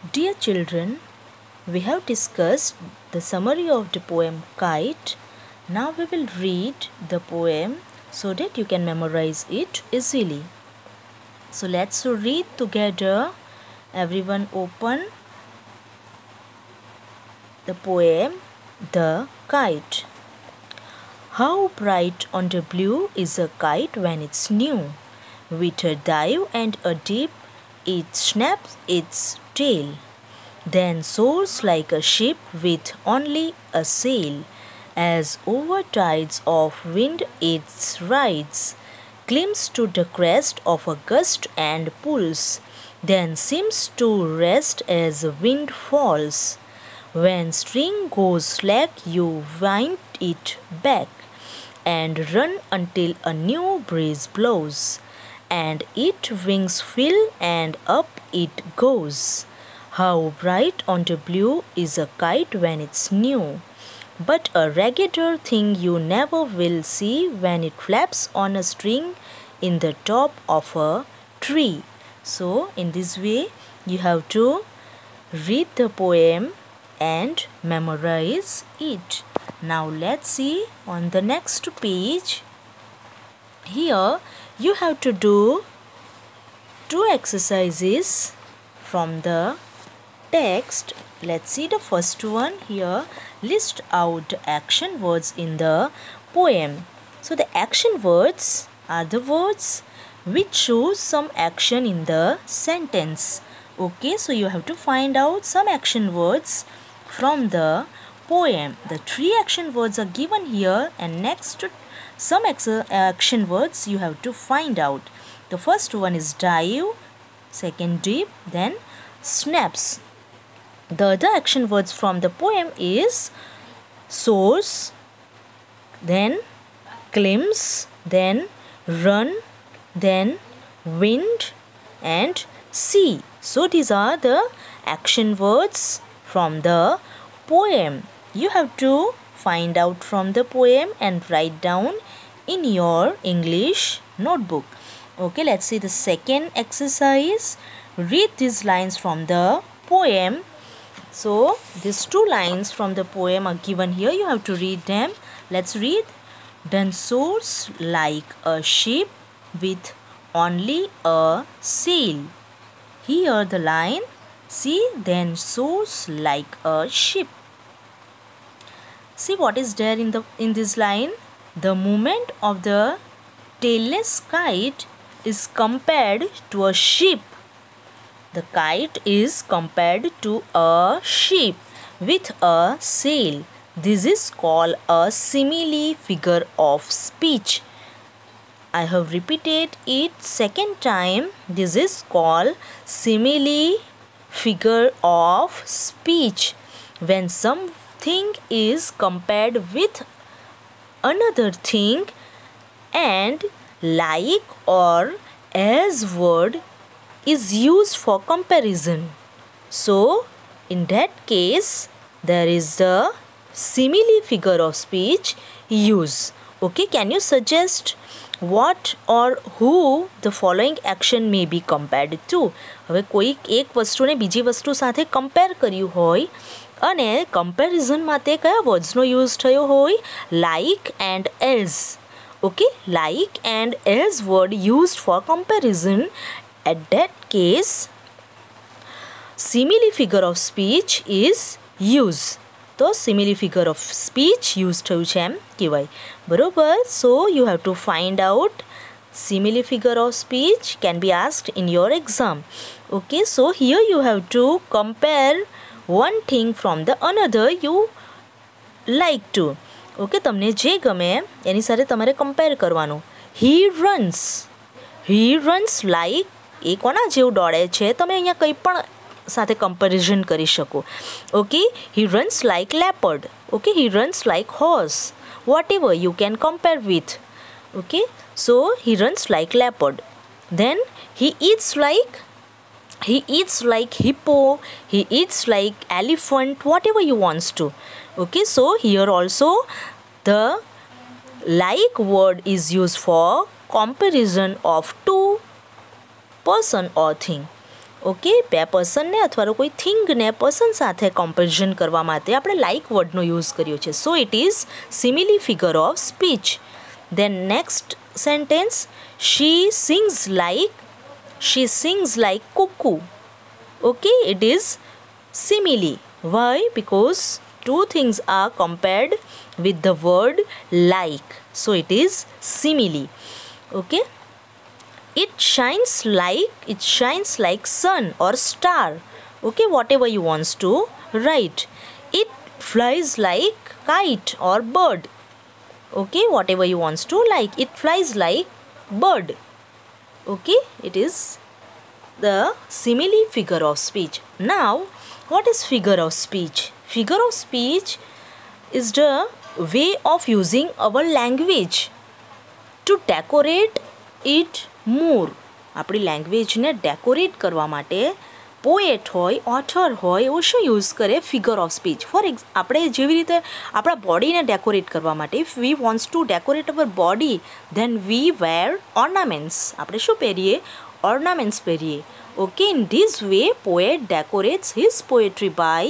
Dear children, we have discussed the summary of the poem Kite. Now we will read the poem so that you can memorize it easily. So let's read together. Everyone open the poem The Kite. How bright on the blue is a kite when it's new. With a dive and a dip, it snaps its tail. Then soars like a ship with only a sail. As over tides of wind it rides, climbs to the crest of a gust and pulls, then seems to rest as the wind falls. When string goes slack, you wind it back and run until a new breeze blows, and its wings fill and up it goes. How bright on the blue is a kite when it's new, but a raggeder thing you never will see when it flaps on a string in the top of a tree. So in this way you have to read the poem and memorize it. Now let's see on the next page. Here you have to do two exercises from the text. Let's see the first one here. List out the action words in the poem. So the action words are the words which show some action in the sentence. Okay, so you have to find out some action words from the poem. The three action words are given here, and next some action words you have to find out. The first one is dive, second dip, then snaps. The other action words from the poem is soars, then climbs, then run, then wind and sea. So these are the action words from the poem. You have to find out from the poem and write down in your English notebook. Okay, let's see the second exercise. Read these lines from the poem. So these two lines from the poem are given here. You have to read them. Let's read. Then soars like a ship with only a sail. Here the line. See, then soars like a ship. See what is there in this line. The movement of the tailless kite is compared to a ship. The kite is compared to a ship with a sail. This is called a simile figure of speech. I have repeated it second time. This is called simile figure of speech. When something is compared with another thing and like or as word is used for comparison. So in that case there is the simile figure of speech use. Okay, can you suggest what or who the following action may be compared to? હવે કોઈ એક વસ્તુને બીજી વસ્તુ સાથે compare કર્યું હોય અને કમ્પેરિઝનમાં તે કયા વર્ડ્સનો યુઝ થયો હોય? Like and as. Okay, like and as word used four comparison. At that case, simile figure of speech is used. તો simile figure of speech used થયું છે એમ કહેવાય. બરોબર? So you have to find out simile figure of speech can be asked in your exam. Okay, so here you have to compare one thing from the another you like to. Okay, તમને જે ગમે એની સાથે તમારે compare કરવાનું. He runs like, એ કોના જેવું દોડે છે? તમે અહીંયા કંઈ પણ સાથે કમ્પેરિઝન કરી શકો. Okay, he runs like leopard. Okay, he runs like horse. Whatever you can compare with. Okay, so he runs like leopard. Then he eats like hippo, he eats like elephant, whatever you wants to. Okay, so here also the like word is used for comparison of two person or thing. Okay, બે પર્સનને અથવા તો કોઈ થિંગને person સાથે comparison કરવા માટે આપણે like વર્ડનો use કર્યો છે. So it is simile figure of speech. Then next sentence, she sings like cuckoo. Okay, it is simile. Why? Because two things are compared with the word like. So it is simile. Okay. It shines like sun or star. Okay, whatever you want to write. It flies like kite or bird. Okay, whatever you want to like. It flies like bird. Okay, it is the simile figure of speech. Now, what is figure of speech? Figure of speech is the way of using our language to decorate it more. આપણી લેંગ્વેજને decorate કરવા માટે poet હોય, author હોય, એવો શું use કરે? Figure of speech. આપણે જેવી રીતે આપણા બોડીને ડેકોરેટ કરવા માટે, if we wants to decorate our body, then we wear ornaments. આપણે શું પહેરીએ? ઓર્નામેન્ટ્સ પહેરીએ. Okay, in this way, poet decorates his poetry by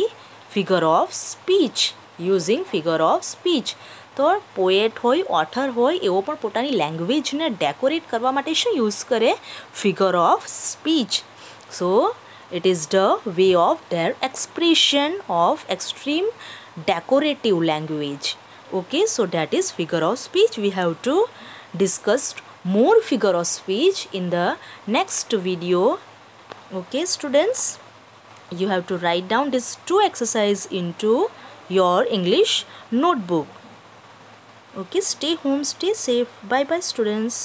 figure of speech, using figure of speech. તો પોએટ હોય, ઓથર હોય, એવો પણ પોતાની લેંગ્વેજને ડેકોરેટ કરવા માટે શું યુઝ કરે? Figure of speech. So it is the way of their expression of extreme decorative language. Okay, so that is figure of speech. We have to discuss more figure of speech in the next video. Okay, students, you have to write down these two exercises into your English notebook. Okay, stay home, stay safe. Bye bye, students.